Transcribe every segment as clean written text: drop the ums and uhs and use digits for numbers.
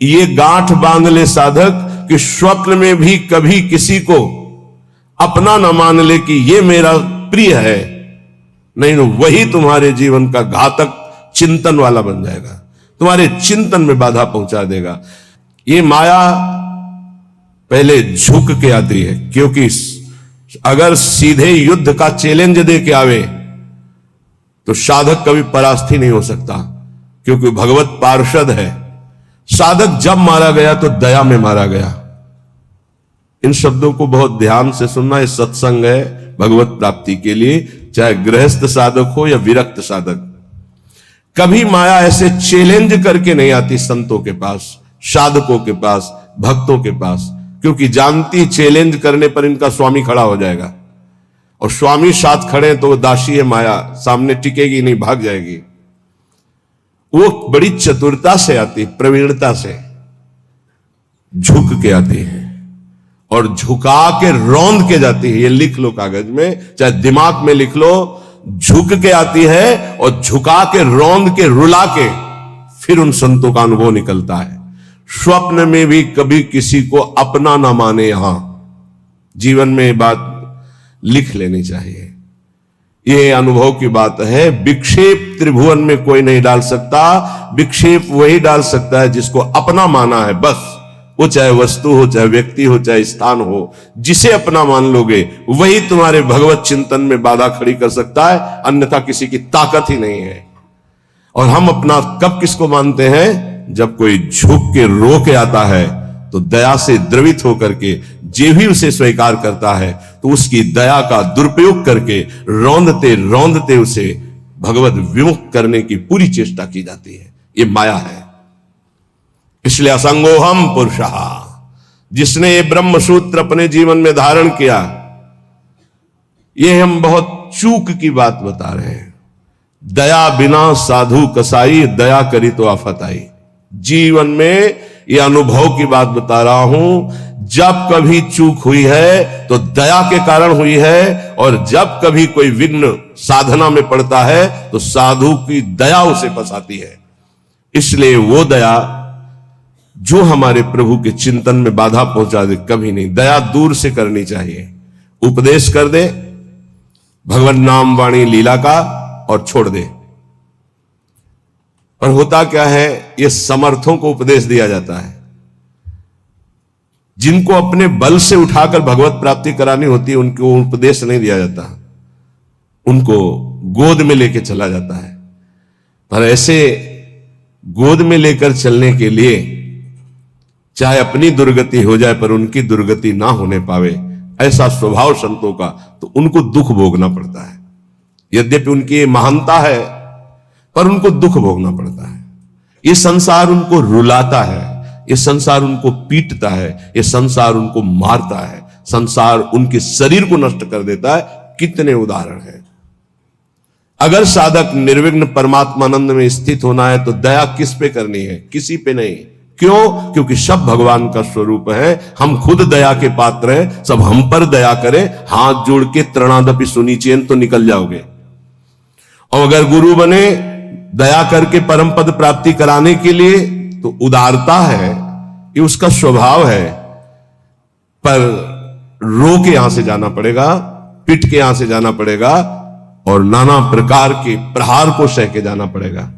ये गांठ बांध ले साधक कि स्वप्न में भी कभी किसी को अपना न मान ले कि ये मेरा प्रिय है, नहीं तो वही तुम्हारे जीवन का घातक चिंतन वाला बन जाएगा, तुम्हारे चिंतन में बाधा पहुंचा देगा। ये माया पहले झुक के आती है, क्योंकि अगर सीधे युद्ध का चैलेंज दे के आवे तो साधक कभी परास्त ही नहीं हो सकता, क्योंकि भगवत पार्षद है। साधक जब मारा गया तो दया में मारा गया। इन शब्दों को बहुत ध्यान से सुनना। ये सत्संग है भगवत प्राप्ति के लिए, चाहे गृहस्थ साधक हो या विरक्त साधक। कभी माया ऐसे चैलेंज करके नहीं आती संतों के पास, साधकों के पास, भक्तों के पास, क्योंकि जानती चैलेंज करने पर इनका स्वामी खड़ा हो जाएगा, और स्वामी साथ खड़े तो वो दासी है माया, सामने टिकेगी नहीं, भाग जाएगी। वो बड़ी चतुरता से आती, प्रवीणता से झुक के आती है और झुका के रौंद के जाती है। ये लिख लो कागज में, चाहे दिमाग में लिख लो। झुक के आती है और झुका के रौंद के रुला के फिर उन संतों का अनुभव निकलता है। स्वप्न में भी कभी किसी को अपना ना माने। यहां जीवन में बात लिख लेनी चाहिए, यह अनुभव की बात है। विक्षेप त्रिभुवन में कोई नहीं डाल सकता, विक्षेप वही डाल सकता है जिसको अपना माना है, बस। वो चाहे वस्तु हो, चाहे व्यक्ति हो, चाहे स्थान हो, जिसे अपना मान लोगे वही तुम्हारे भगवत चिंतन में बाधा खड़ी कर सकता है, अन्यथा किसी की ताकत ही नहीं है। और हम अपना कब किसको मानते हैं? जब कोई झुक के रो के आता है तो दया से द्रवित होकर के जे भी उसे स्वीकार करता है तो उसकी दया का दुरुपयोग करके रौंदते रौंदते उसे भगवत विमुख करने की पूरी चेष्टा की जाती है। ये माया है। इसलिए असंगोहम पुरुषः, जिसने ये ब्रह्म सूत्र अपने जीवन में धारण किया, ये हम बहुत चूक की बात बता रहे हैं। दया बिना साधु कसाई, दया करी तो आफत आई। जीवन में ये अनुभव की बात बता रहा हूं। जब कभी चूक हुई है तो दया के कारण हुई है, और जब कभी कोई विघ्न साधना में पड़ता है तो साधु की दया उसे फंसाती है। इसलिए वो दया जो हमारे प्रभु के चिंतन में बाधा पहुंचा दे, कभी नहीं। दया दूर से करनी चाहिए। उपदेश कर दे भगवान नाम वाणी लीला का और छोड़ दे। पर होता क्या है, ये समर्थों को उपदेश दिया जाता है। जिनको अपने बल से उठाकर भगवत प्राप्ति करानी होती है उनको उपदेश नहीं दिया जाता, उनको गोद में लेकर चला जाता है। पर ऐसे गोद में लेकर चलने के लिए चाहे अपनी दुर्गति हो जाए पर उनकी दुर्गति ना होने पावे, ऐसा स्वभाव संतों का, तो उनको दुख भोगना पड़ता है। यद्यपि उनकी महानता है पर उनको दुख भोगना पड़ता है। ये संसार उनको रुलाता है, ये संसार उनको पीटता है, ये संसार उनको मारता है, संसार उनके शरीर को नष्ट कर देता है। कितने उदाहरण हैं। अगर साधक निर्विघ्न परमात्मानंद में स्थित होना है तो दया किस पे करनी है? किसी पे नहीं। क्यों? क्योंकि सब भगवान का स्वरूप है। हम खुद दया के पात्र हैं, सब हम पर दया करें। हाथ जोड़ के त्रणादपि सुनिचेन तो निकल जाओगे। और अगर गुरु बने दया करके परम पद प्राप्ति कराने के लिए, तो उदारता है, ये उसका स्वभाव है। पर रो के यहां से जाना पड़ेगा, पिट के यहां से जाना पड़ेगा, और नाना प्रकार के प्रहार को सह के जाना पड़ेगा।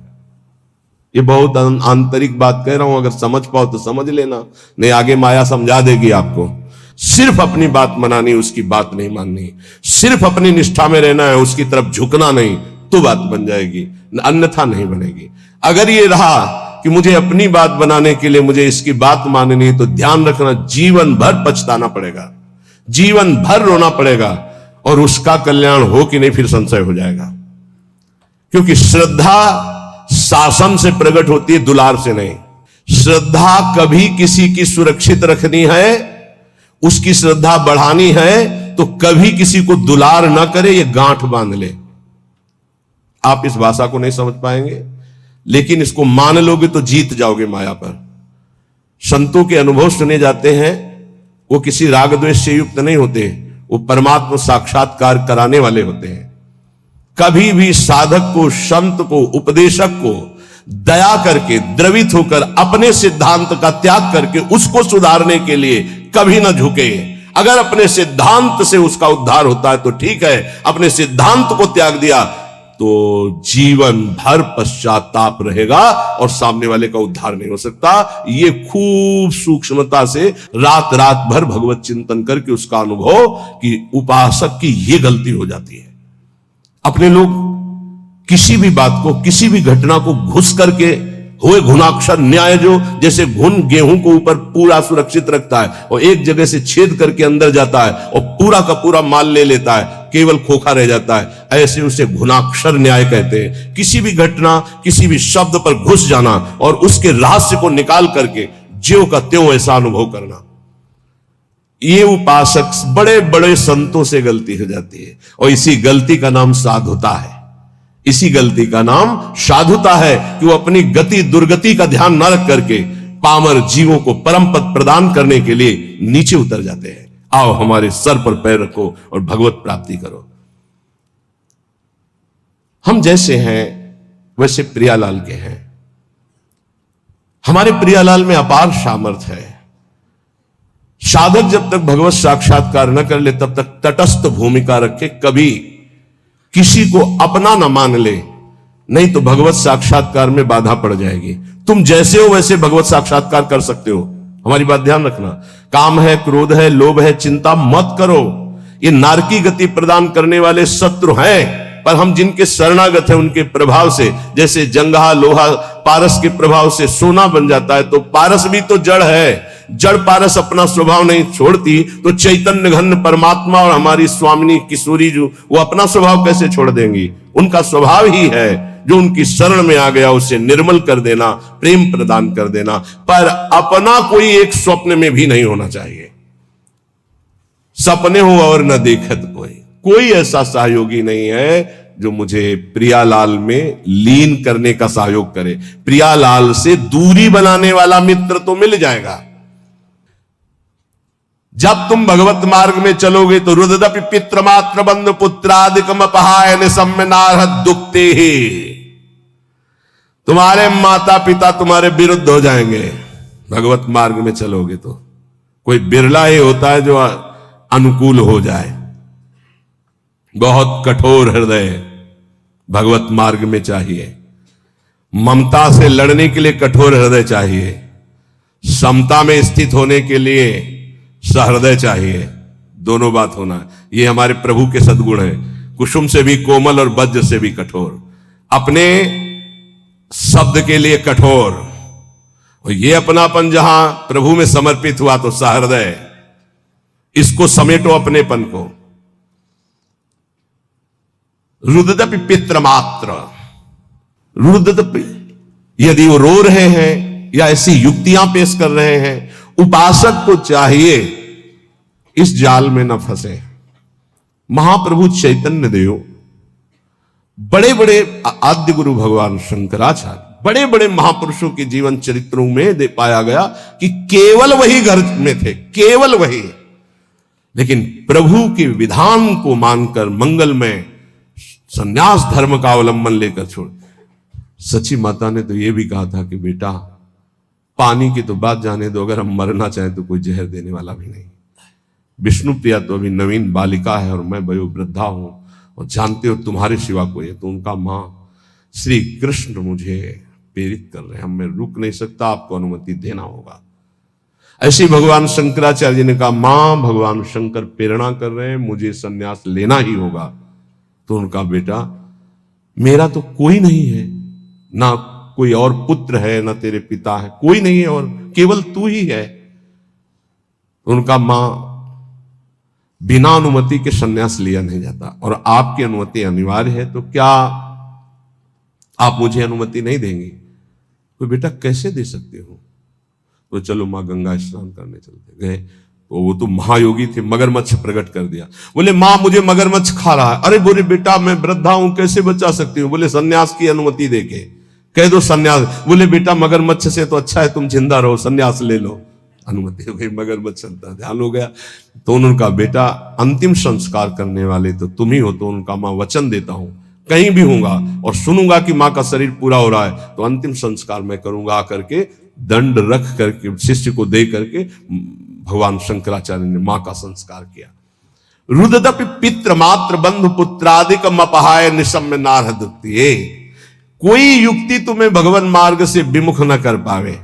ये बहुत आंतरिक बात कह रहा हूं, अगर समझ पाओ तो समझ लेना, नहीं आगे माया समझा देगी आपको। सिर्फ अपनी बात मनानी, उसकी बात नहीं माननी। सिर्फ अपनी निष्ठा में रहना है, उसकी तरफ झुकना नहीं, तो बात बन जाएगी, अन्यथा नहीं बनेगी। अगर ये रहा कि मुझे अपनी बात बनाने के लिए मुझे इसकी बात माननी है, तो ध्यान रखना जीवन भर पछताना पड़ेगा, जीवन भर रोना पड़ेगा, और उसका कल्याण हो कि नहीं फिर संशय हो जाएगा। क्योंकि श्रद्धा शासन से प्रकट होती है, दुलार से नहीं। श्रद्धा कभी किसी की सुरक्षित रखनी है, उसकी श्रद्धा बढ़ानी है, तो कभी किसी को दुलार ना करे, ये गांठ बांध ले। आप इस भाषा को नहीं समझ पाएंगे, लेकिन इसको मान लोगे तो जीत जाओगे माया पर। संतों के अनुभव सुने जाते हैं, वो किसी राग द्वेष से युक्त नहीं होते, वो परमात्मा साक्षात्कार कराने वाले होते हैं। कभी भी साधक को, संत को, उपदेशक को दया करके, द्रवित होकर, अपने सिद्धांत का त्याग करके उसको सुधारने के लिए कभी ना झुके। अगर अपने सिद्धांत से उसका उद्धार होता है तो ठीक है, अपने सिद्धांत को त्याग दिया तो जीवन भर पश्चाताप रहेगा और सामने वाले का उद्धार नहीं हो सकता। ये खूब सूक्ष्मता से रात रात भर भगवत चिंतन करके उसका अनुभव कि उपासक की ये गलती हो जाती है। अपने लोग किसी भी बात को, किसी भी घटना को घुस करके हुए घुनाक्षर न्याय, जो जैसे घुन गेहूं को ऊपर पूरा सुरक्षित रखता है और एक जगह से छेद करके अंदर जाता है और पूरा का पूरा माल ले लेता है, केवल खोखा रह जाता है, ऐसे उसे घुनाक्षर न्याय कहते हैं। किसी भी घटना, किसी भी शब्द पर घुस जाना और उसके रहस्य को निकाल करके ज्यों का त्यों ऐसा अनुभव करना, ये उपासक बड़े बड़े संतों से गलती हो जाती है और इसी गलती का नाम साधुता है। इसी गलती का नाम साधुता है कि वो अपनी गति दुर्गति का ध्यान न रख करके पामर जीवों को परम पद प्रदान करने के लिए नीचे उतर जाते हैं। आओ हमारे सर पर पैर रखो और भगवत प्राप्ति करो। हम जैसे हैं वैसे प्रियालाल के हैं। हमारे प्रियालाल में अपार सामर्थ्य है। साधक जब तक भगवत साक्षात्कार न कर ले तब तक तटस्थ भूमिका रखे, कभी किसी को अपना ना मान ले, नहीं तो भगवत साक्षात्कार में बाधा पड़ जाएगी। तुम जैसे हो वैसे भगवत साक्षात्कार कर सकते हो। हमारी बात ध्यान रखना। काम है, क्रोध है, लोभ है, चिंता मत करो। ये नारकी गति प्रदान करने वाले शत्रु हैं, पर हम जिनके शरणागत हैं उनके प्रभाव से, जैसे जंगहा लोहा पारस के प्रभाव से सोना बन जाता है, तो पारस भी तो जड़ है। जड़ पारस अपना स्वभाव नहीं छोड़ती तो चैतन्य घन परमात्मा और हमारी स्वामिनी किशोरी जो, वो अपना स्वभाव कैसे छोड़ देंगी? उनका स्वभाव ही है जो उनकी शरण में आ गया उसे निर्मल कर देना, प्रेम प्रदान कर देना। पर अपना कोई एक स्वप्न में भी नहीं होना चाहिए। सपने हो और न देखत कोई ऐसा सहयोगी नहीं है जो मुझे प्रियालाल में लीन करने का सहयोग करे। प्रियालाल से दूरी बनाने वाला मित्र तो मिल जाएगा। जब तुम भगवत मार्ग में चलोगे तो रुददपि पित्र मात्र बंध पुत्रादिकम अपहायन सम्यनारहत दुखते ही, तुम्हारे माता पिता तुम्हारे विरुद्ध हो जाएंगे। भगवत मार्ग में चलोगे तो कोई बिरला ही होता है जो अनुकूल हो जाए। बहुत कठोर हृदय भगवत मार्ग में चाहिए। ममता से लड़ने के लिए कठोर हृदय चाहिए। समता में स्थित होने के लिए सहृदय चाहिए। दोनों बात होना है। ये हमारे प्रभु के सद्गुण हैं। कुसुम से भी कोमल और वज्र से भी कठोर, अपने शब्द के लिए कठोर, और ये अपनापन जहां प्रभु में समर्पित हुआ तो सहृदय। इसको समेटो अपनेपन को। रुददपि पित्र मात्र, रुददपि, यदि वो रो रहे हैं या ऐसी युक्तियां पेश कर रहे हैं, उपासक को चाहिए इस जाल में न फंसे। महाप्रभु चैतन्य देव, बड़े बड़े आद्य गुरु भगवान शंकराचार्य, बड़े बड़े महापुरुषों के जीवन चरित्रों में दे पाया गया कि केवल वही घर में थे, केवल वही। लेकिन प्रभु के विधान को मानकर मंगल में संन्यास धर्म का अवलंबन लेकर छोड़। सची माता ने तो यह भी कहा था कि बेटा पानी की तो बात जाने दो, अगर हम मरना चाहें तो कोई जहर देने वाला भी नहीं। विष्णु प्रिया तो अभी नवीन बालिका है और मैं वयोवृद्धा हूं और जानते हो तुम्हारे सिवा कोई है। तो उनका मां श्री कृष्ण मुझे प्रेरित कर रहे हैं, मैं रुक नहीं सकता, आपको अनुमति देना होगा। ऐसे भगवान शंकराचार्य जी ने कहा मां भगवान शंकर प्रेरणा कर रहे हैं, मुझे संन्यास लेना ही होगा। तो उनका बेटा मेरा तो कोई नहीं है, ना कोई और पुत्र है, ना तेरे पिता है, कोई नहीं है और केवल तू ही है। उनका मां बिना अनुमति के संन्यास लिया नहीं जाता और आपकी अनुमति अनिवार्य है, तो क्या आप मुझे अनुमति नहीं देंगी? तो बेटा कैसे दे सकते हो? तो चलो मां गंगा स्नान करने चलते गए। तो वो तो महायोगी थे, मगरमच्छ प्रकट कर दिया। बोले मां मुझे मगरमच्छ खा रहा है। अरे बोले बेटा मैं वृद्धा हूं, कैसे बचा सकती हूँ? बोले संन्यास की अनुमति देके कह दो संन्यास। बोले बेटा मगरमच्छ से तो अच्छा है तुम जिंदा रहो, संन्यास ले लो। अनुमति हो गई, मगरमच्छ चलता ध्यान हो गया। तो उनका बेटा अंतिम संस्कार करने वाले तो तुम ही हो। तो उनका मां वचन देता हूं कहीं भी होऊंगा और सुनूंगा कि मां का शरीर पूरा हो रहा है तो अंतिम संस्कार मैं करूंगा आकर के दंड रख करके शिष्य को दे करके भगवान शंकराचार्य ने मां का संस्कार किया। रुददपि पित्र मात्र बंधु पुत्रादिकम अपहाय निशम्य नारहदुक्तिये। कोई युक्ति तुम्हें भगवान मार्ग से विमुख न कर पावे।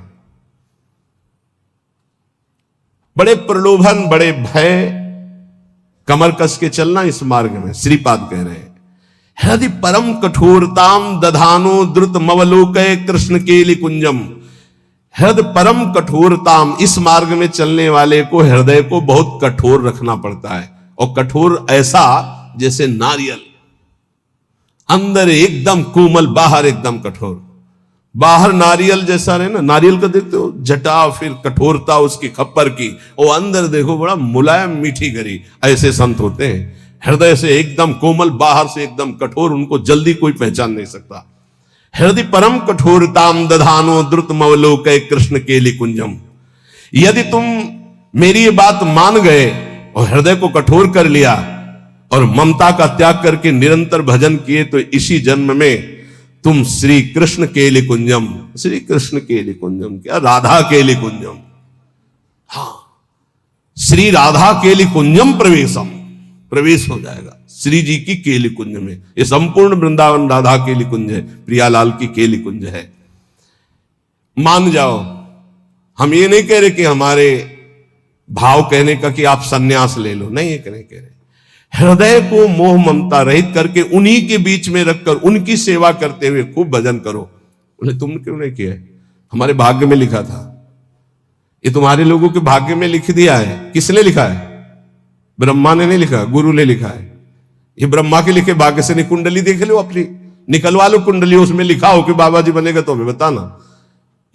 बड़े प्रलोभन, बड़े भय, कमर कस के चलना इस मार्ग में। श्रीपाद कह रहे हैं हृदय परम कठोरताम दधानो द्रुत मवलोकय कृष्ण केलि कुंजम। हृदय परम कठोरताम, इस मार्ग में चलने वाले को हृदय को बहुत कठोर रखना पड़ता है, और कठोर ऐसा जैसे नारियल, अंदर एकदम कोमल, बाहर एकदम कठोर। बाहर नारियल जैसा रहे ना, नारियल का देखते हो जटा, फिर कठोरता उसकी खप्पर की, और अंदर देखो बड़ा मुलायम मीठी गरी। ऐसे संत होते हैं, हृदय से एकदम कोमल, बाहर से एकदम कठोर, उनको जल्दी कोई पहचान नहीं सकता। हृदय परम कठोरताम दधानो द्रुत मवलोकय कृष्ण केलि कुंजम। यदि तुम मेरी ये बात मान गए और हृदय को कठोर कर लिया और ममता का त्याग करके निरंतर भजन किए, तो इसी जन्म में तुम श्री कृष्ण केलि कुंजम, श्री कृष्ण केलि कुंजम क्या, राधा केलि कुंजम, हाँ श्री राधा केलि कुंजम प्रवेशम, प्रवेश हो जाएगा श्री जी की केलि कुंज में। ये संपूर्ण वृंदावन राधा केलि कुंज है, प्रियालाल की केलि कुंज है। मान जाओ, हम ये नहीं कह रहे कि हमारे भाव कहने का कि आप सन्यास ले लो, नहीं ये कह रहे। हृदय को मोह ममता रहित करके उन्हीं के बीच में रखकर उनकी सेवा करते हुए खूब भजन करो। बोले तुमने क्यों नहीं किया? हमारे भाग्य में लिखा था। ये तुम्हारे लोगों के भाग्य में लिख दिया है। किसने लिखा है? ब्रह्मा ने नहीं लिखा, गुरु ने लिखा है। ये ब्रह्मा के लिखे भाग्य से नहीं, कुंडली देख लो अपनी, निकलवा लो कुंडली, उसमें लिखा हो कि बाबा जी बनेगा तो हमें बताना।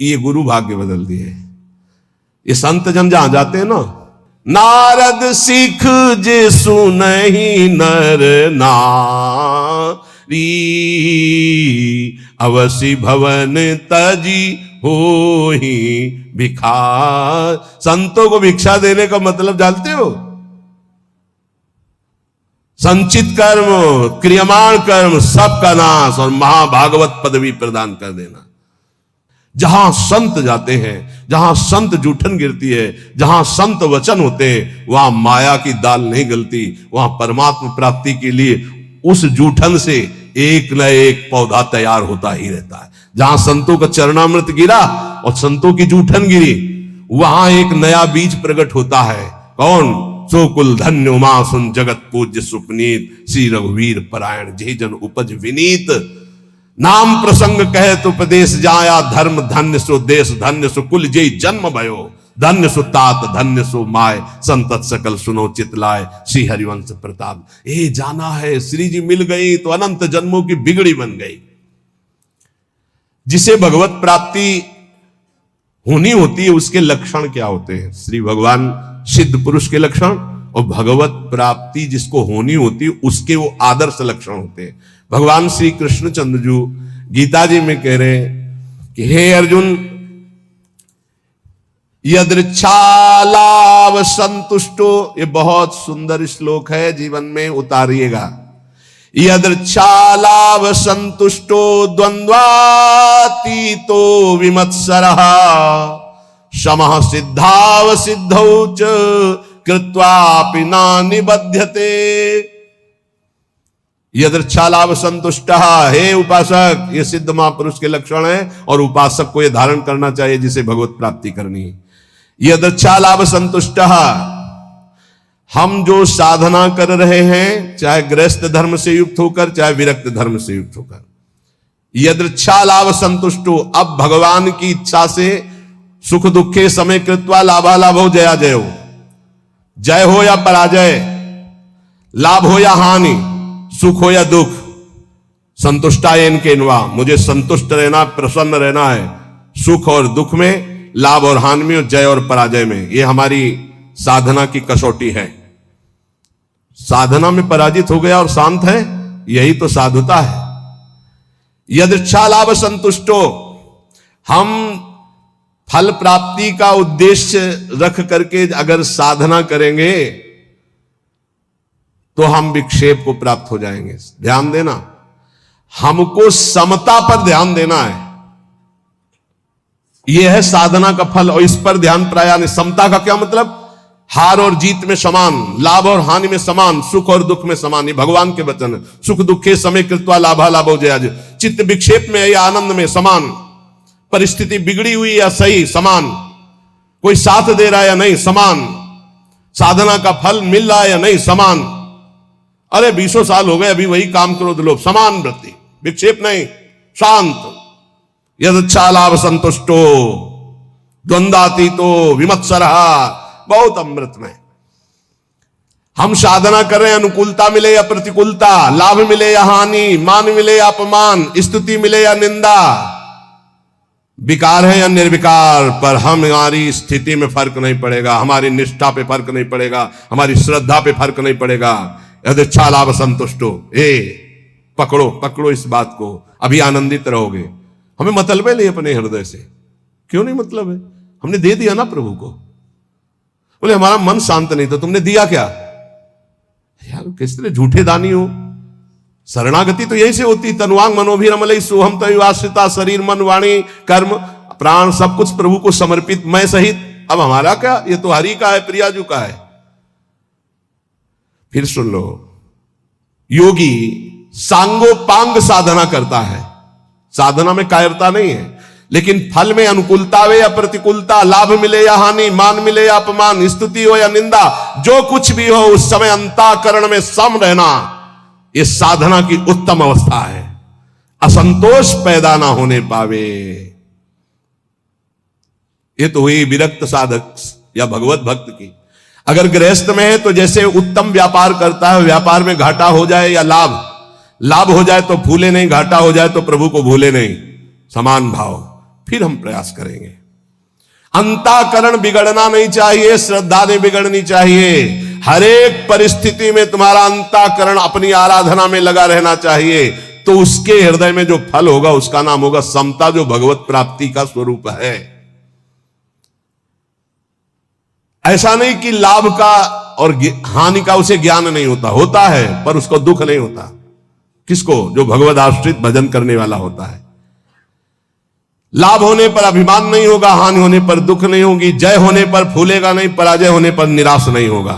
ये गुरु भाग्य बदल दिए। ये संत जन जहां जाते हैं ना, नारद सिख जे सुनहि नर नारी, अवसि भवन तजी होहि भिखार। संतों को भिक्षा देने का मतलब जानते हो? संचित कर्म, क्रियमाण कर्म सबका नाश और महाभागवत पदवी प्रदान कर देना। जहां संत जाते हैं, जहां संत जूठन गिरती है, जहां संत वचन होते हैं, वहां माया की दाल नहीं गलती। वहां परमात्मा प्राप्ति के लिए उस जूठन से एक न एक पौधा तैयार होता ही रहता है। जहां संतों का चरणामृत गिरा और संतों की जूठन गिरी, वहां एक नया बीज प्रकट होता है। कौन? सो कुल धन्य उमा सुन जगत पूज्य सुपनीत, श्री रघुवीर परायण जे जन उपज विनीत। नाम प्रसंग कहे तो उपदेश जाया, धर्म धन्य सो देश धन्य सो कुल जे जन्म भयो। धन्य सो तात धन्य सो माय, संतत सकल सुनो चितलाय, श्री हरिवंश प्रताप। ए जाना है श्री जी मिल गई तो अनंत जन्मों की बिगड़ी बन गई। जिसे भगवत प्राप्ति होनी होती है उसके लक्षण क्या होते हैं? श्री भगवान सिद्ध पुरुष के लक्षण, और भगवत प्राप्ति जिसको होनी होती है उसके वो आदर्श लक्षण होते हैं। भगवान श्री कृष्णचंद्र जी गीता जी में कह रहे हैं कि हे अर्जुन, यदृच्छालाभ संतुष्टो, ये बहुत सुंदर श्लोक है, जीवन में उतारिएगा। यदृच्छालाभ संतुष्टो द्वंद्वातीतो विमत्सरः, समः सिद्धाव सिद्धौ च कृत्वापि न निबध्यते। यदृच्छालाभ संतुष्टः, हे उपासक, ये सिद्ध महापुरुष के लक्षण है और उपासक को ये धारण करना चाहिए जिसे भगवत प्राप्ति करनी है। यदृच्छालाभ संतुष्टः, हम जो साधना कर रहे हैं, चाहे गृहस्थ धर्म से युक्त होकर चाहे विरक्त धर्म से युक्त होकर, यदृच्छालाभ संतुष्टो, अब भगवान की इच्छा से सुख दुखे समय कृत्वा लाभालाभो जया जयो, जय हो या पराजय, लाभ हो या हानि, सुख हो या दुख, संतुष्टाय इनके इनवा, मुझे संतुष्ट रहना, प्रसन्न रहना है सुख और दुख में, लाभ और हानि में, जय और पराजय में। ये हमारी साधना की कसौटी है। साधना में पराजित हो गया और शांत है, यही तो साधुता है। यदृच्छा लाभ संतुष्टो, हम फल प्राप्ति का उद्देश्य रख करके अगर साधना करेंगे तो हम विक्षेप को प्राप्त हो जाएंगे। ध्यान देना, हमको समता पर ध्यान देना है, यह है साधना का फल। और इस पर ध्यान प्राय नहीं। समता का क्या मतलब? हार और जीत में समान, लाभ और हानि में समान, सुख और दुख में समान। ये भगवान के वचन है। सुख दुखे समय कृत्वा लाभा लाभो जयाज। चित्त विक्षेप में या आनंद में समान, परिस्थिति बिगड़ी हुई या सही समान, कोई साथ दे रहा है या नहीं समान, साधना का फल मिल रहा है या नहीं समान। अरे 20 साल हो गए अभी वही काम करो तो लोग समान वृत्ति, विक्षेप नहीं, शांत। यदच्छा लाभ संतुष्टो द्वंद्वातीतो विमत्सरः। बहुत अमृत में हम साधना कर रहे हैं, अनुकूलता मिले या प्रतिकूलता, लाभ मिले या हानि, मान मिले या अपमान, स्तुति मिले या निंदा, विकार है या निर्विकार, पर हमारी स्थिति में फर्क नहीं पड़ेगा, हमारी निष्ठा पे फर्क नहीं पड़ेगा, हमारी श्रद्धा पे फर्क नहीं पड़ेगा। यदि अच्छा लाभ संतुष्ट हो, पकड़ो पकड़ो इस बात को, अभी आनंदित रहोगे। हमें मतलब है नहीं अपने हृदय से। क्यों नहीं मतलब है? हमने दे दिया ना प्रभु को। बोले हमारा मन शांत नहीं, तो तुमने दिया क्या? यार किस तरह झूठे दानी हो। शरणागति तो यही से होती। तनुवांग मनोभिरमलई सोहम तयुवाश्रिता, शरीर मन वाणी कर्म प्राण सब कुछ प्रभु को समर्पित, मैं सहित। अब हमारा क्या? ये तो हरि का है, प्रियाजू का है। फिर सुन लो, योगी सांगोपांग साधना करता है, साधना में कायरता नहीं है, लेकिन फल में अनुकूलता हो या प्रतिकूलता, लाभ मिले या हानि, मान मिले या अपमान, स्तुति हो या निंदा, जो कुछ भी हो उस समय अंतःकरण में सम रहना, यह साधना की उत्तम अवस्था है। असंतोष पैदा ना होने पावे। ये तो हुई विरक्त साधक या भगवत भक्त की। अगर गृहस्थ में है तो जैसे उत्तम व्यापार करता है, व्यापार में घाटा हो जाए या लाभ हो जाए तो भूले नहीं, घाटा हो जाए तो प्रभु को भूले नहीं, समान भाव। फिर हम प्रयास करेंगे। अंतःकरण बिगड़ना नहीं चाहिए, श्रद्धा नहीं बिगड़नी चाहिए। हर एक परिस्थिति में तुम्हारा अंतःकरण अपनी आराधना में लगा रहना चाहिए, तो उसके हृदय में जो फल होगा उसका नाम होगा समता, जो भगवत प्राप्ति का स्वरूप है। ऐसा नहीं कि लाभ का और हानि का उसे ज्ञान नहीं होता, होता है, पर उसको दुख नहीं होता। किसको? जो भगवत आश्रित भजन करने वाला होता है। लाभ होने पर अभिमान नहीं होगा, हानि होने पर दुख नहीं होगी, जय होने पर फूलेगा नहीं, पराजय होने पर निराश नहीं होगा।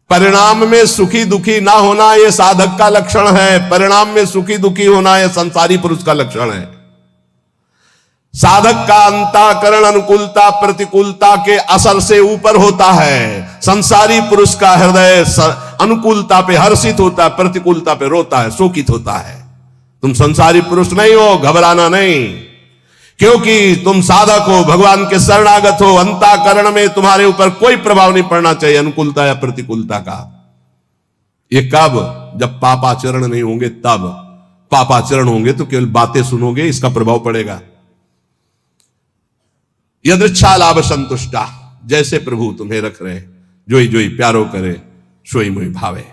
परिणाम में सुखी दुखी ना होना यह साधक का लक्षण है। परिणाम में सुखी दुखी होना यह संसारी पुरुष का लक्षण है। साधक का अंतःकरण अनुकूलता प्रतिकूलता के असर से ऊपर होता है। संसारी पुरुष का हृदय अनुकूलता पे हर्षित होता है, प्रतिकूलता पे रोता है, शोकित होता है। तुम संसारी पुरुष नहीं हो, घबराना नहीं, क्योंकि तुम साधक हो, भगवान के शरणागत हो। अंतःकरण में तुम्हारे ऊपर कोई प्रभाव नहीं पड़ना चाहिए अनुकूलता या प्रतिकूलता का। ये कब? जब पापाचरण नहीं होंगे तब। पापाचरण होंगे तो केवल बातें सुनोगे, इसका प्रभाव पड़ेगा। यदृच्छा लाभ संतुष्टा, जैसे प्रभु तुम्हें रख रहे, जोई जोई प्यारो करे सोई मोई भावे।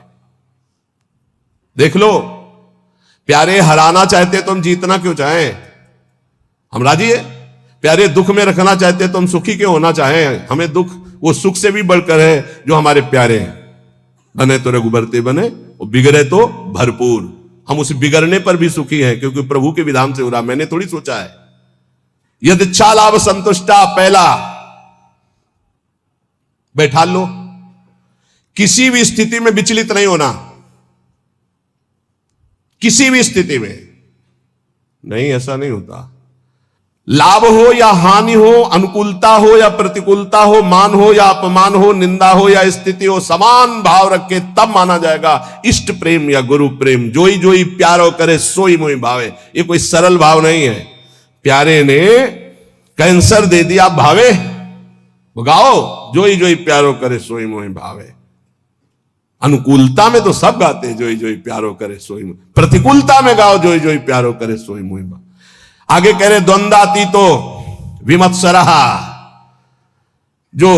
देख लो, प्यारे हराना चाहते तो हम जीतना क्यों चाहें? हम राजी है। प्यारे दुख में रखना चाहते तो हम सुखी क्यों होना चाहें? हमें दुख वो सुख से भी बढ़कर है जो हमारे प्यारे हैं। बने तो रघुबरते बने, वो बिगड़े तो भरपूर। हम उस बिगड़ने पर भी सुखी हैं, क्योंकि प्रभु के विधान से हो रहा, मैंने थोड़ी सोचा है। यदिच्छा लाभ संतुष्टा, पहला बैठा लो, किसी भी स्थिति में विचलित नहीं होना। किसी भी स्थिति में नहीं, ऐसा नहीं होता। लाभ हो या हानि हो, अनुकूलता हो या प्रतिकूलता हो, मान हो या अपमान हो, निंदा हो या स्थिति हो, समान भाव रख के तब माना जाएगा इष्ट प्रेम या गुरु प्रेम। जोई जोई प्यारो करे सोई मोई भावे। ये कोई सरल भाव नहीं है। प्यारे ने कैंसर दे दिया भावे, गाओ जोई जोई प्यारो करे सोई मोई भावे। अनुकूलता में तो सब गाते जोई जोई प्यारो करे सोई मोई, प्रतिकूलता में गाओ जोई जोई प्यारो करे सोई मोई भावे। आगे कह रहे द्वंद्वातीतो विमत्सरः, जो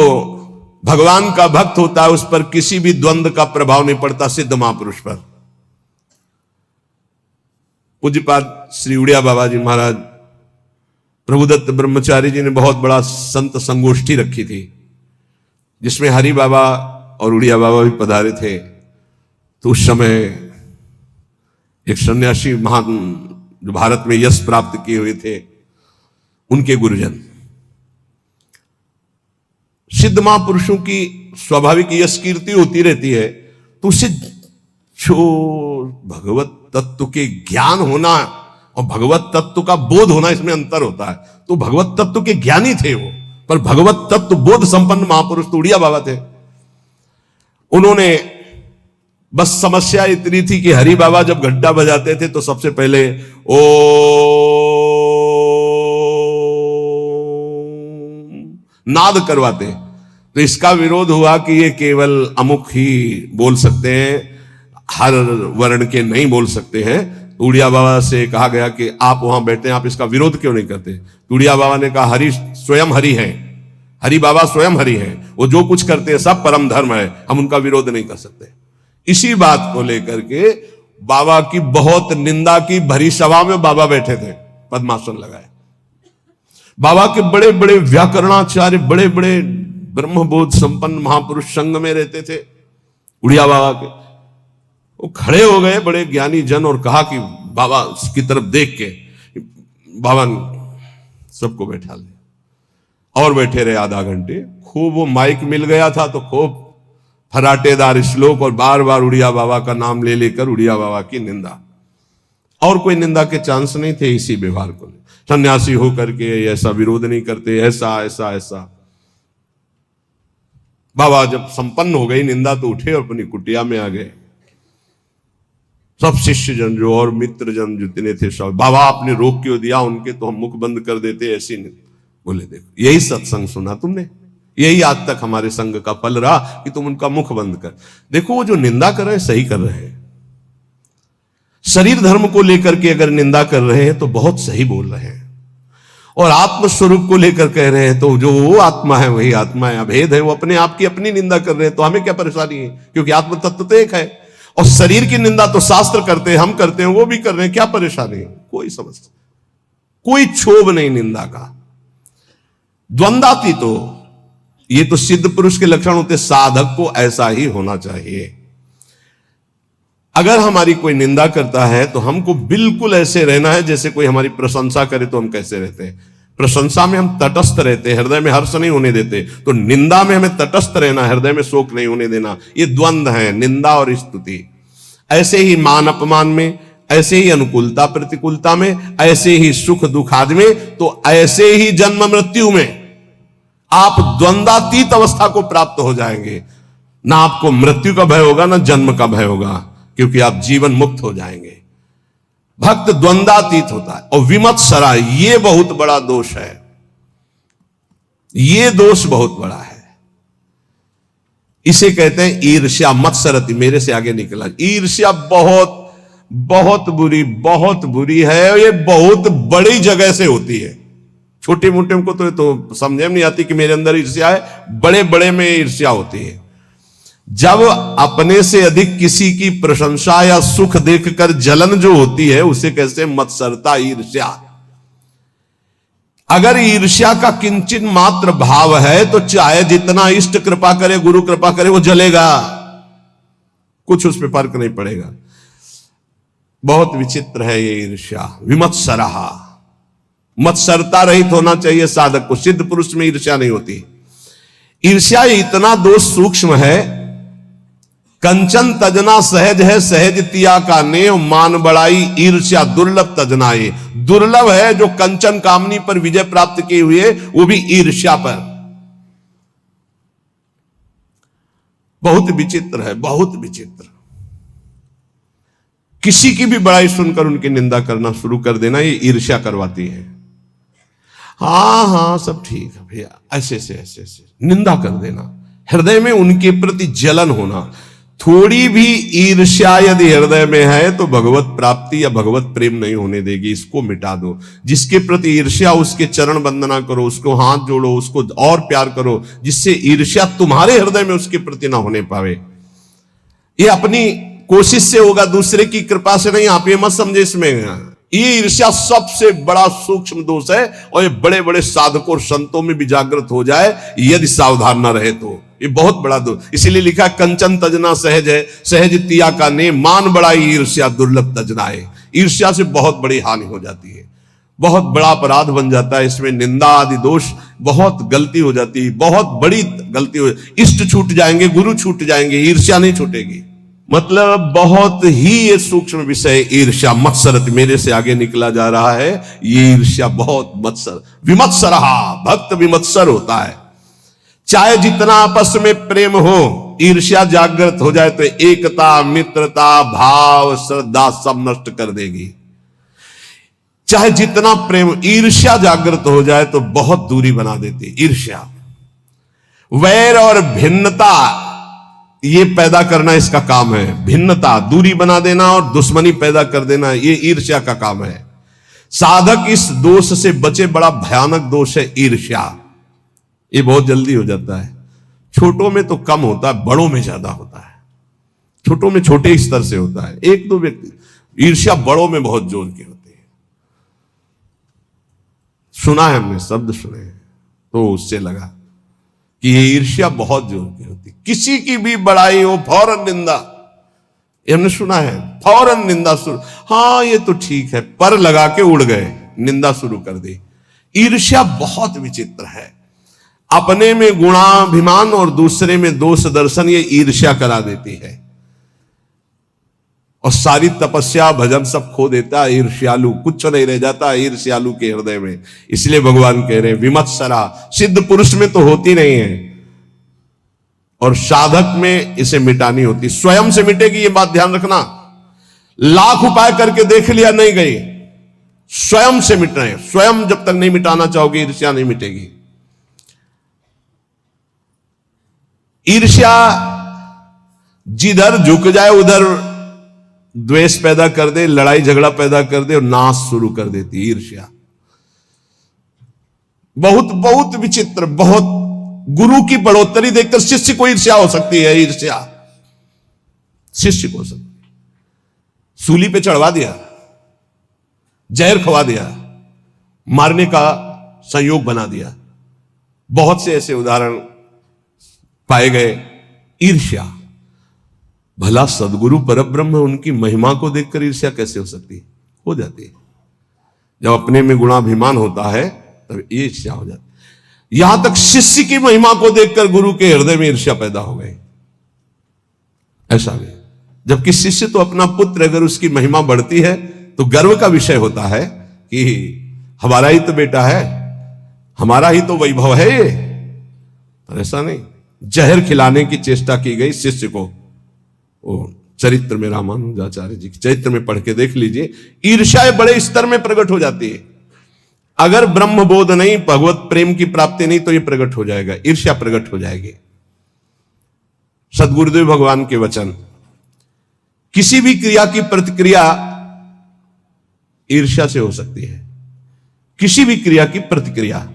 भगवान का भक्त होता है उस पर किसी भी द्वंद्व का प्रभाव नहीं पड़ता, सिद्ध महापुरुष पर। पूज्यपाद श्री उड़िया बाबा जी महाराज, प्रभुदत्त ब्रह्मचारी जी ने बहुत बड़ा संत संगोष्ठी रखी थी, जिसमें हरि बाबा और उड़िया बाबा भी पधारे थे। तो उस समय एक सन्यासी महान जो भारत में यश प्राप्त किए हुए थे, उनके गुरुजन। सिद्ध महापुरुषों की स्वाभाविक यश कीर्ति होती रहती है, तो उससे जो भगवत तत्व के ज्ञान होना और भगवत तत्व का बोध होना, इसमें अंतर होता है। तो भगवत तत्व के ज्ञानी थे वो, पर भगवत तत्व बोध संपन्न महापुरुष तो उड़िया बाबा थे। उन्होंने बस समस्या इतनी थी कि हरि बाबा जब घंटा बजाते थे तो सबसे पहले ओ नाद करवाते। तो इसका विरोध हुआ कि ये केवल अमुक ही बोल सकते हैं, हर वर्ण के नहीं बोल सकते हैं। तो उड़िया बाबा से कहा गया कि आप वहां बैठे हैं, आप इसका विरोध क्यों नहीं करते? तो उड़िया बाबा ने कहा हरि स्वयं हरि हैं, हरि बाबा स्वयं हरि हैं, वो जो कुछ करते हैं सब परम धर्म है, हम उनका विरोध नहीं कर सकते। इसी बात को लेकर के बाबा की बहुत निंदा की भरी सभा में बाबा बैठे थे, पद्मासन लगाए। बाबा के बड़े बड़े व्याकरणाचार्य, बड़े बड़े ब्रह्मबोध संपन्न महापुरुष संग में रहते थे उड़िया बाबा के। वो खड़े हो गए बड़े ज्ञानी जन और कहा कि बाबा की तरफ देख के, बाबा सबको बैठा लिया और बैठे रहे आधा घंटे। खूब वो माइक मिल गया था तो खूब फराटेदार श्लोक और बार बार उड़िया बाबा का नाम ले लेकर उड़िया बाबा की निंदा, और कोई निंदा के चांस नहीं थे इसी व्यवहार को। सन्यासी होकर के ऐसा विरोध नहीं करते, ऐसा ऐसा ऐसा। बाबा जब संपन्न हो गई निंदा तो उठे और अपनी कुटिया में आ गए। सब शिष्य जन जो और मित्र जन जितने थे सब, बाबा आपने रोक क्यों दिया उनके, तो हम मुख बंद कर देते, ऐसी नहीं। बोले देखो यही सत्संग सुना तुमने, यही आज तक हमारे संग का फल रहा कि तुम उनका मुख बंद कर। देखो वो जो निंदा कर रहे हैं सही कर रहे हैं, शरीर धर्म को लेकर के अगर निंदा कर रहे हैं तो बहुत सही बोल रहे हैं, और आत्मस्वरूप को लेकर कह रहे हैं तो जो वो आत्मा है वही आत्मा है, अभेद है, वो अपने आप की अपनी निंदा कर रहे हैं, तो हमें क्या परेशानी है? क्योंकि आत्म तत्व तो एक है। और शरीर की निंदा तो शास्त्र करते हैं, हम करते हैं, वो भी कर रहे हैं, क्या परेशानी है? कोई समस्या, कोई क्षोभ नहीं निंदा का। द्वंद्वातीत तो ये तो सिद्ध पुरुष के लक्षण होते, साधक को ऐसा ही होना चाहिए। अगर हमारी कोई निंदा करता है तो हमको बिल्कुल ऐसे रहना है जैसे कोई हमारी प्रशंसा करे तो हम कैसे रहते हैं। प्रशंसा में हम तटस्थ रहते हैं, हृदय में हर्ष नहीं होने देते। तो निंदा में हमें तटस्थ रहना, हृदय में शोक नहीं होने देना। ये द्वंद्व है, निंदा और स्तुति। ऐसे ही मान अपमान में, ऐसे ही अनुकूलता प्रतिकूलता में, ऐसे ही सुख दुख आदि में, तो ऐसे ही जन्म मृत्यु में आप द्वंद्वातीत अवस्था को प्राप्त हो जाएंगे। ना आपको मृत्यु का भय होगा, ना जन्म का भय होगा, क्योंकि आप जीवन मुक्त हो जाएंगे। भक्त द्वंद्वातीत होता है। और विमत्सरा, ये बहुत बड़ा दोष है, ये दोष बहुत बड़ा है। इसे कहते हैं ईर्ष्या। मत्सरति, मेरे से आगे निकला। ईर्ष्या बहुत बहुत बुरी है। ये बहुत बड़ी जगह से होती है, छोटे मोटे को तो समझ में नहीं आती कि मेरे अंदर ईर्ष्या है। बड़े बड़े में ईर्ष्या होती है। जब अपने से अधिक किसी की प्रशंसा या सुख देखकर जलन जो होती है, उसे कैसे मत्सरता, ईर्ष्या। अगर ईर्ष्या का किंचित मात्र भाव है तो चाहे जितना इष्ट कृपा करे, गुरु कृपा करे, वो जलेगा, कुछ उस पर फर्क नहीं पड़ेगा। बहुत विचित्र है ये ईर्ष्या। विमत्सरहा, मत्सरता रहित होना चाहिए साधक को। सिद्ध पुरुष में ईर्ष्या नहीं होती। ईर्ष्या इतना दोष सूक्ष्म है। कंचन तजना सहज है, सहज तिया का नेव, मान बड़ाई ईर्ष्या दुर्लभ तजनाए। दुर्लभ है जो कंचन कामनी पर विजय प्राप्त किए हुए, वो भी ईर्ष्या पर। बहुत विचित्र है, बहुत विचित्र। किसी की भी बड़ाई सुनकर उनकी निंदा करना शुरू कर देना, ये ईर्ष्या करवाती है। हाँ सब ठीक है भैया, ऐसे ऐसे निंदा कर देना, हृदय में उनके प्रति जलन होना। थोड़ी भी ईर्ष्या यदि हृदय में है तो भगवत प्राप्ति या भगवत प्रेम नहीं होने देगी। इसको मिटा दो। जिसके प्रति ईर्ष्या, उसके चरण वंदना करो, उसको हाथ जोड़ो, उसको और प्यार करो, जिससे ईर्ष्या तुम्हारे हृदय में उसके प्रति ना होने पावे। ये अपनी कोशिश से होगा, दूसरे की कृपा से नहीं। आप ये मत समझे इसमें ये ईर्ष्या सबसे बड़ा सूक्ष्म दोष है, और ये बड़े बड़े साधकों और संतों में भी जागृत हो जाए यदि सावधान न रहे तो ये बहुत बड़ा दोष। इसीलिए लिखा कंचन तजना सहज है, सहज तिया का ने, मान बड़ा ईर्ष्या दुर्लभ तजनाए। ईर्ष्या से बहुत बड़ी हानि हो जाती है, बहुत बड़ा अपराध बन जाता है, इसमें निंदा आदि दोष, बहुत गलती हो जाती है, बहुत बड़ी गलती हो। इष्ट छूट जाएंगे, गुरु छूट जाएंगे, ईर्ष्या नहीं छूटेगी। मतलब बहुत ही ये सूक्ष्म विषय ईर्ष्या। मत्सरत मेरे से आगे निकला जा रहा है, ये ईर्ष्या बहुत मत्सर, विमत्सरहा, भक्त विमत्सर होता है। चाहे जितना आपस में प्रेम हो, ईर्ष्या जागृत हो जाए तो एकता, मित्रता, भाव, श्रद्धा सब नष्ट कर देगी। चाहे जितना प्रेम, ईर्ष्या जागृत हो जाए तो बहुत दूरी बना देती ईर्ष्या। वैर और भिन्नता ये पैदा करना इसका काम है। भिन्नता, दूरी बना देना और दुश्मनी पैदा कर देना, ये ईर्ष्या का काम है। साधक इस दोष से बचे, बड़ा भयानक दोष है ईर्ष्या। ये बहुत जल्दी हो जाता है, छोटों में तो कम होता है, बड़ों में ज्यादा होता है। छोटों में छोटे स्तर से होता है, एक दो व्यक्ति। ईर्ष्या बड़ों में बहुत जोर की होती है। सुना है हमने, शब्द सुने हैं, तो उससे लगा कि ये ईर्ष्या बहुत जोर की होती है। किसी की भी बड़ाई हो, फौरन निंदा, ये हमने सुना है, फौरन निंदा शुरू। हाँ ये तो ठीक है, पर लगा के उड़ गए, निंदा शुरू कर दी। ईर्ष्या बहुत विचित्र है। अपने में गुणाभिमान और दूसरे में दोष दर्शन, ये ईर्ष्या करा देती है और सारी तपस्या भजन सब खो देता है। ईर्ष्यालु, कुछ नहीं रह जाता ईर्ष्यालु के हृदय में। इसलिए भगवान कह रहे हैं विमत्सरा, सिद्ध पुरुष में तो होती नहीं है और साधक में इसे मिटानी होती। स्वयं से मिटेगी, ये बात ध्यान रखना। लाख उपाय करके देख लिया, नहीं गई, स्वयं से मिट रहे। स्वयं जब तक नहीं मिटाना चाहोगे, ईर्ष्या नहीं मिटेगी। ईर्ष्या जिधर झुक जाए उधर द्वेष पैदा कर दे, लड़ाई झगड़ा पैदा कर दे और नाश शुरू कर देती ईर्ष्या। बहुत बहुत विचित्र, बहुत। गुरु की बढ़ोतरी देखकर शिष्य को ईर्ष्या हो सकती है। ईर्ष्या शिष्य को सकती, सूली पे चढ़वा दिया, जहर खवा दिया, मारने का संयोग बना दिया। बहुत से ऐसे उदाहरण पाए गए। ईर्ष्या, भला सदगुरु परब्रह्म, उनकी महिमा को देखकर ईर्ष्या कैसे हो सकती है? हो जाती है। जब अपने में गुणाभिमान होता है तब ईर्ष्या हो जाती है। यहां तक शिष्य की महिमा को देखकर गुरु के हृदय में ईर्ष्या पैदा हो गई। ऐसा भी, जबकि शिष्य तो अपना पुत्र, अगर उसकी महिमा बढ़ती है तो गर्व का विषय होता है कि हमारा ही तो बेटा है, हमारा ही तो वैभव है ये। पर ऐसा नहीं। जहर खिलाने की चेष्टा की गई शिष्य को। वो चरित्र में, रामानुजाचार्य जी के चरित्र में पढ़ के देख लीजिए। ईर्ष्या बड़े स्तर में प्रकट हो जाती है। अगर ब्रह्म बोध नहीं, भगवत प्रेम की प्राप्ति नहीं, तो ये प्रकट हो जाएगा, ईर्ष्या प्रकट हो जाएगी। सदगुरुदेव भगवान के वचन, किसी भी क्रिया की प्रतिक्रिया ईर्ष्या से हो सकती है। किसी भी क्रिया की प्रतिक्रिया,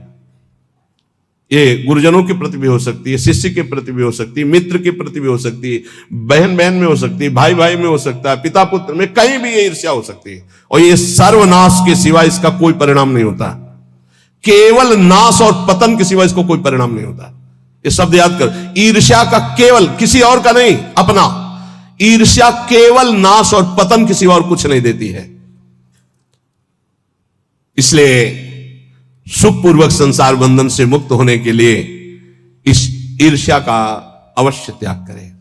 ये गुरुजनों के प्रति भी हो सकती है, शिष्य के प्रति भी हो सकती है, मित्र के प्रति भी हो सकती है, बहन बहन में हो सकती है, भाई भाई में हो सकता है, पिता पुत्र में, कहीं भी ये ईर्ष्या हो सकती है। और ये सर्वनाश के सिवा इसका कोई परिणाम नहीं होता। केवल नाश और पतन के सिवा इसको कोई परिणाम नहीं होता। ये शब्द याद कर। ईर्ष्या का केवल, किसी और का नहीं, अपना। ईर्ष्या केवल नाश और पतन के सिवा और कुछ नहीं देती है। इसलिए सुखपूर्वक संसार बंधन से मुक्त होने के लिए इस ईर्ष्या का अवश्य त्याग करें।